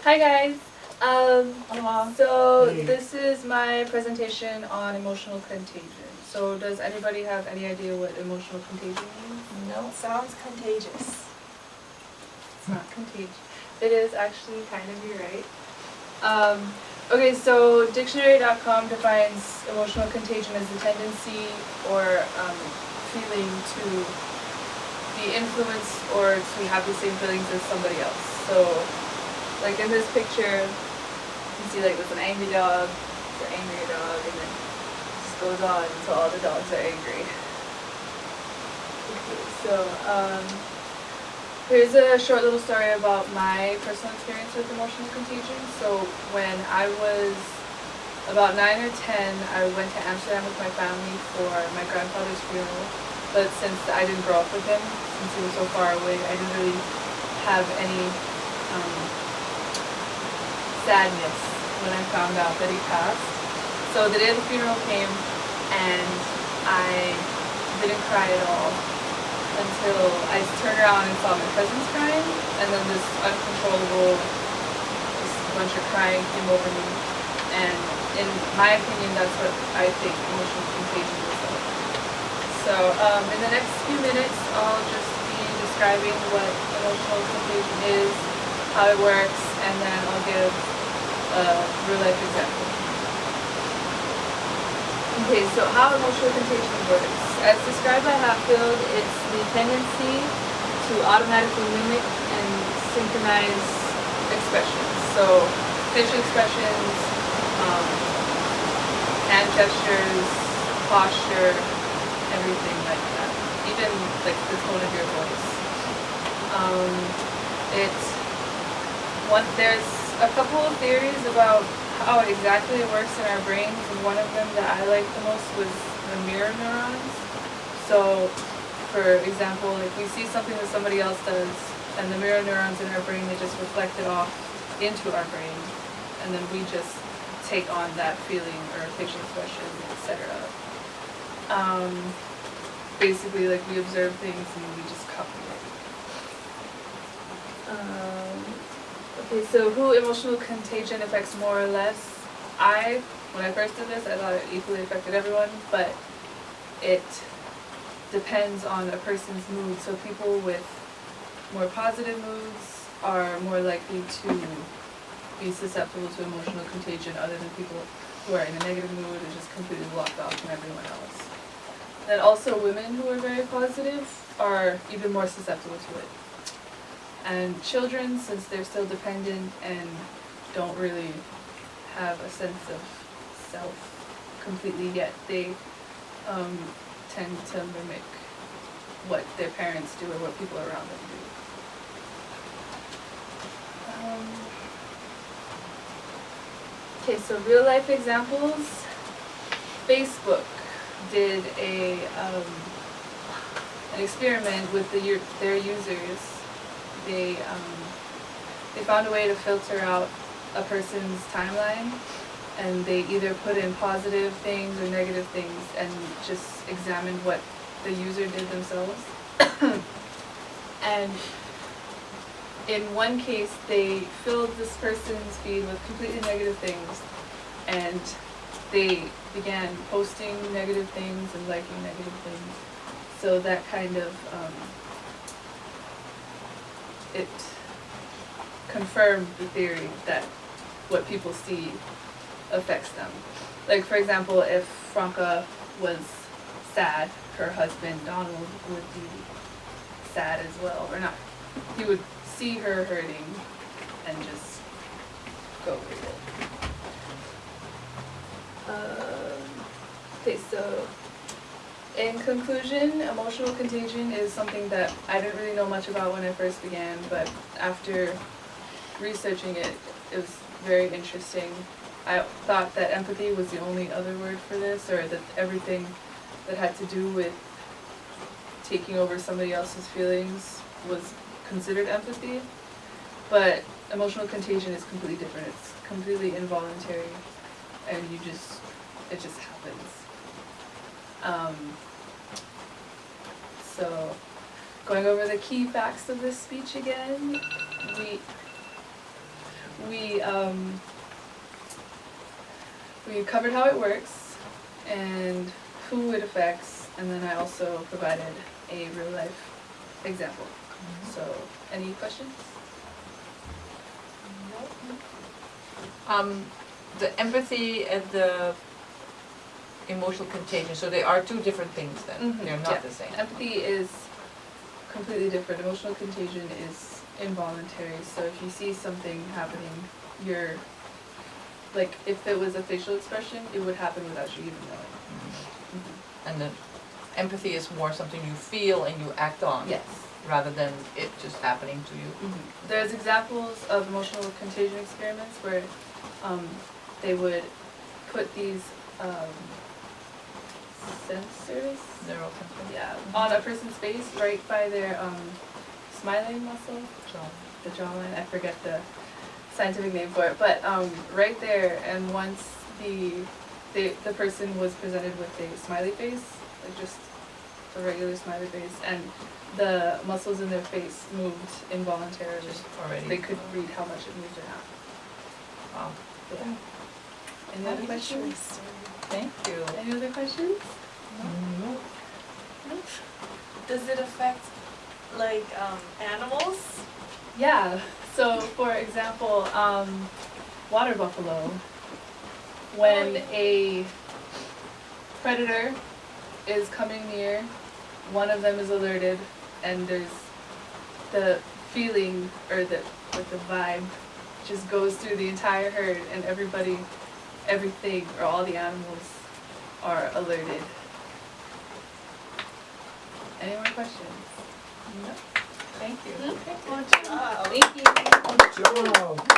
Hi guys. So Hey. this is my presentation on emotional contagion. So does anybody have any idea what emotional contagion means? No, sounds contagious. It's not contagious. It is actually kind of, you're right. Okay, so dictionary.com defines emotional contagion as the tendency or feeling to be influenced or to have the same feelings as somebody else. So, like in this picture, you can see like there's an angry dog, it's an angry dog, and then it just goes on until all the dogs are angry. Okay, so here's a short little story about my personal experience with emotional contagion. So when I was about 9 or 10, I went to Amsterdam with my family for my grandfather's funeral. But since I didn't grow up with him, since he was so far away, I didn't really have any sadness when I found out that he passed. So the day of the funeral came, and I didn't cry at all until I turned around and saw my cousins crying, and then this uncontrollable, just a bunch of crying came over me. And in my opinion, that's what I think emotional contagion is like. So in the next few minutes, I'll just be describing what emotional contagion is, how it works, and then I'll give a real-life example. Okay, so how emotional contagion works. As described by Hatfield, it's the tendency to automatically mimic and synchronize expressions. So facial expressions, hand gestures, posture, everything like that. Even like the tone of your voice. There's a couple of theories about how exactly it works in our brains, and one of them that I liked the most was the mirror neurons. So, for example, if we see something that somebody else does, and the mirror neurons in our brain, they just reflect it off into our brain, and then we just take on that feeling or facial expression, etc. Basically, like we observe things and we just copy it. Okay, so who emotional contagion affects more or less? When I first did this, I thought it equally affected everyone, but it depends on a person's mood. So people with more positive moods are more likely to be susceptible to emotional contagion other than people who are in a negative mood and just completely blocked off from everyone else. Then also women who are very positive are even more susceptible to it. And children, since they're still dependent and don't really have a sense of self completely yet, they tend to mimic what their parents do or what people around them do. Okay, so real life examples. Facebook did an experiment with their users. They found a way to filter out a person's timeline, and they either put in positive things or negative things and just examined what the user did themselves. And in one case, they filled this person's feed with completely negative things, and they began posting negative things and liking negative things. So that kind of it confirmed the theory that what people see affects them. Like, for example, if Franca was sad, her husband Donald would be sad as well, or not. He would see her hurting and just go with it. Okay, so in conclusion, emotional contagion is something that I didn't really know much about when I first began, but after researching it, it was very interesting. I thought that empathy was the only other word for this, or that everything that had to do with taking over somebody else's feelings was considered empathy, but emotional contagion is completely different. It's completely involuntary, and it just happens. So, going over the key facts of this speech again, we covered how it works and who it affects, and then I also provided a real life example. So, any questions? The empathy and the emotional contagion, so they are two different things then, Mhm, they're yeah. not the same. Empathy is completely different. Emotional contagion is involuntary. So if you see something happening, you're like, if it was a facial expression, it would happen without you even knowing. Mhm. And the empathy is more something you feel and you act on. Yes. Rather than it just happening to you. Mm-hmm. There's examples of emotional contagion experiments where they would put these sensors, Neural something. yeah, on a person's face right by their smiling muscle, So, the jawline. I forget the scientific name for it, but right there. And once the person was presented with a smiley face, like just a regular smiley face, and the muscles in their face moved involuntarily. just already. They could read how much it moved or not. Wow. Yeah. Any other questions? Thank you. Any other questions? No. Does it affect like animals? Yeah. So, for example, water buffalo. When a predator is coming near, one of them is alerted, and there's the feeling or the vibe just goes through the entire herd, and everybody, everything, or all the animals are alerted. Any more questions? No. Thank you. Good job. Thank you. Good job.